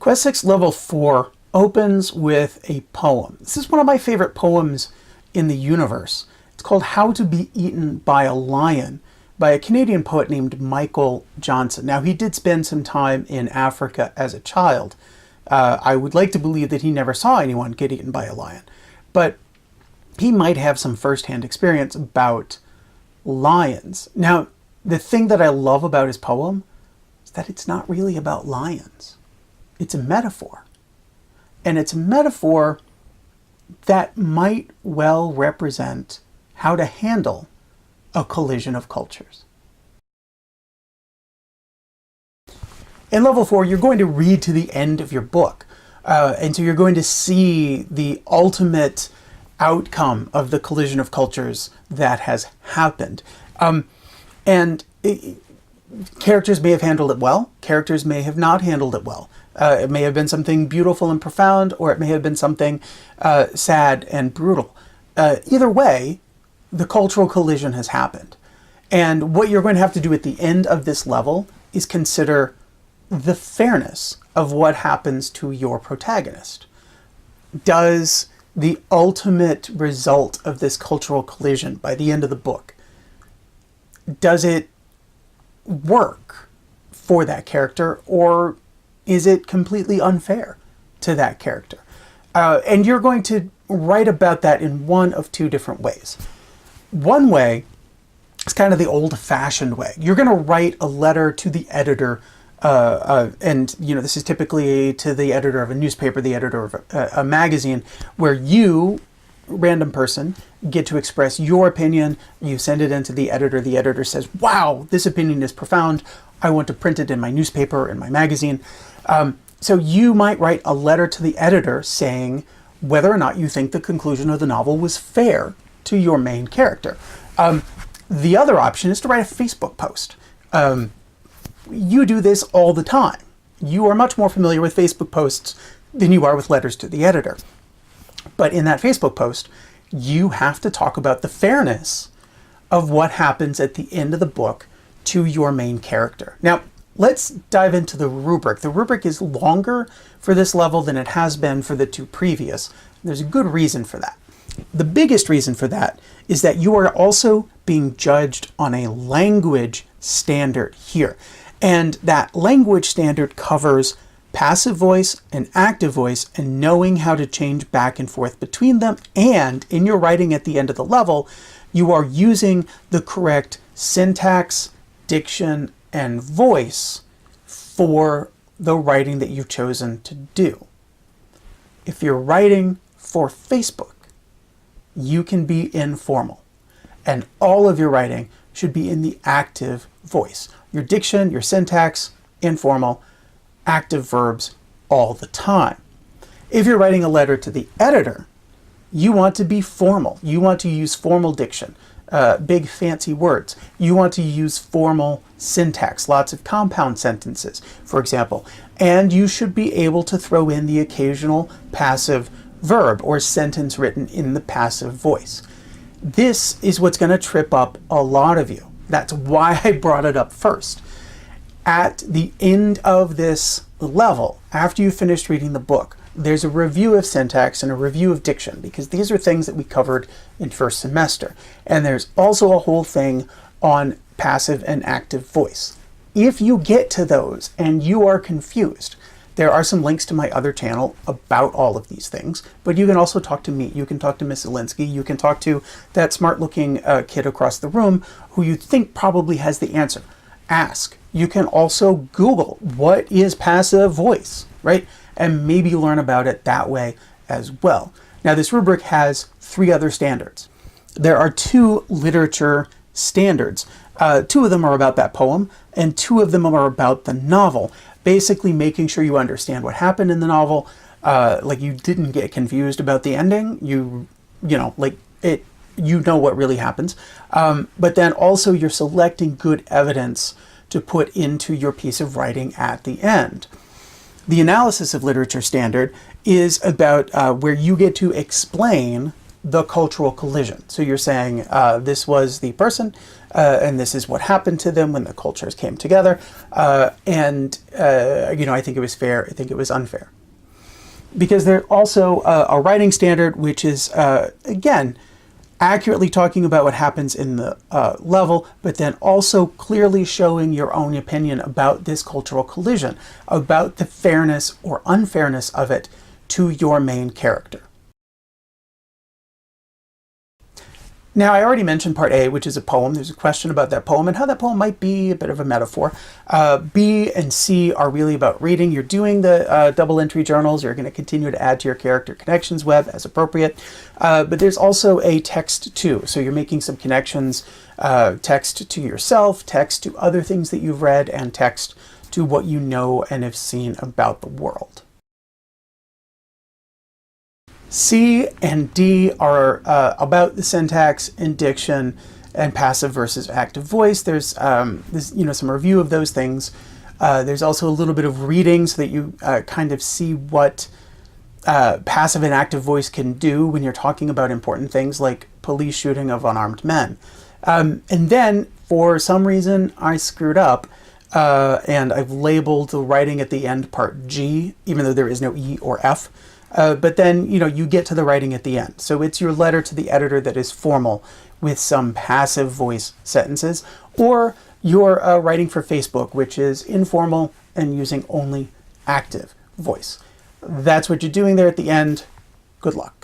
Q6 Level 4 opens with a poem. This is one of my favorite poems in the universe. It's called How to Be Eaten by a Lion by a Canadian poet named Michael Johnson. Now, he did spend some time in Africa as a child. I would like to believe that he never saw anyone get eaten by a lion, but he might have some firsthand experience about lions. Now, the thing that I love about his poem is that it's not really about lions. It's a metaphor. And it's a metaphor that might well represent how to handle a collision of cultures. In Level 4, you're going to read to the end of your book. And so you're going to see the ultimate outcome of the collision of cultures that has happened. Characters may have handled it well. Characters may have not handled it well. It may have been something beautiful and profound, or it may have been something sad and brutal. Either way, the cultural collision has happened. And what you're going to have to do at the end of this level is consider the fairness of what happens to your protagonist. Does the ultimate result of this cultural collision by the end of the book, does it work for that character, or is it completely unfair to that character? And you're going to write about that in one of two different ways. One way is kind of the old-fashioned way. You're going to write a letter to the editor, and this is typically to the editor of a newspaper, the editor of a magazine, where you, random person, get to express your opinion. You send it into the editor. The editor says, wow, this opinion is profound. I want to print it in my newspaper, in my magazine. So you might write a letter to the editor saying whether or not you think the conclusion of the novel was fair to your main character. The other option is to write a Facebook post. You do this all the time. You are much more familiar with Facebook posts than you are with letters to the editor. But in that Facebook post, you have to talk about the fairness of what happens at the end of the book to your main character. Now, let's dive into the rubric. The rubric is longer for this level than it has been for the two previous. There's a good reason for that. The biggest reason for that is that you are also being judged on a language standard here. And that language standard covers passive voice and active voice, and knowing how to change back and forth between them. And in your writing at the end of the level, you are using the correct syntax, diction, and voice for the writing that you've chosen to do. If you're writing for Facebook, you can be informal, and all of your writing should be in the active voice. Your diction, your syntax, informal, active verbs all the time. If you're writing a letter to the editor, you want to be formal. You want to use formal diction, big fancy words. You want to use formal syntax, lots of compound sentences, for example. And you should be able to throw in the occasional passive verb or sentence written in the passive voice. This is what's going to trip up a lot of you. That's why I brought it up first. At the end of this level, after you've finished reading the book, there's a review of syntax and a review of diction, because these are things that we covered in first semester. And there's also a whole thing on passive and active voice. If you get to those and you are confused, there are some links to my other channel about all of these things, but you can also talk to me. You can talk to Miss Zelinsky. You can talk to that smart-looking kid across the room who you think probably has the answer. Ask. You can also Google what is passive voice, right? And maybe learn about it that way as well. Now, this rubric has 3 other standards. There are 2 literature standards. 2 of them are about that poem, and 2 of them are about the novel. Basically making sure you understand what happened in the novel, like you didn't get confused about the ending. You know what really happens. But then also you're selecting good evidence to put into your piece of writing at the end. The analysis of literature standard is about where you get to explain the cultural collision. So you're saying this was the person, and this is what happened to them when the cultures came together. I think it was fair. I think it was unfair. Because there's also a writing standard, which is, again, accurately talking about what happens in the level, but then also clearly showing your own opinion about this cultural collision, about the fairness or unfairness of it to your main character. Now, I already mentioned part A, which is a poem. There's a question about that poem and how that poem might be a bit of a metaphor. B and C are really about reading. You're doing the double entry journals. You're going to continue to add to your character connections web as appropriate. But there's also a text too. So you're making some connections, text to yourself, text to other things that you've read, and text to what you know and have seen about the world. C and D are about the syntax and diction and passive versus active voice. There's some review of those things. There's also a little bit of reading so that you kind of see what passive and active voice can do when you're talking about important things like police shooting of unarmed men. And then, for some reason, I screwed up and I've labeled the writing at the end part G, even though there is no E or F. But then, you get to the writing at the end. So it's your letter to the editor that is formal with some passive voice sentences, or your writing for Facebook, which is informal and using only active voice. That's what you're doing there at the end. Good luck.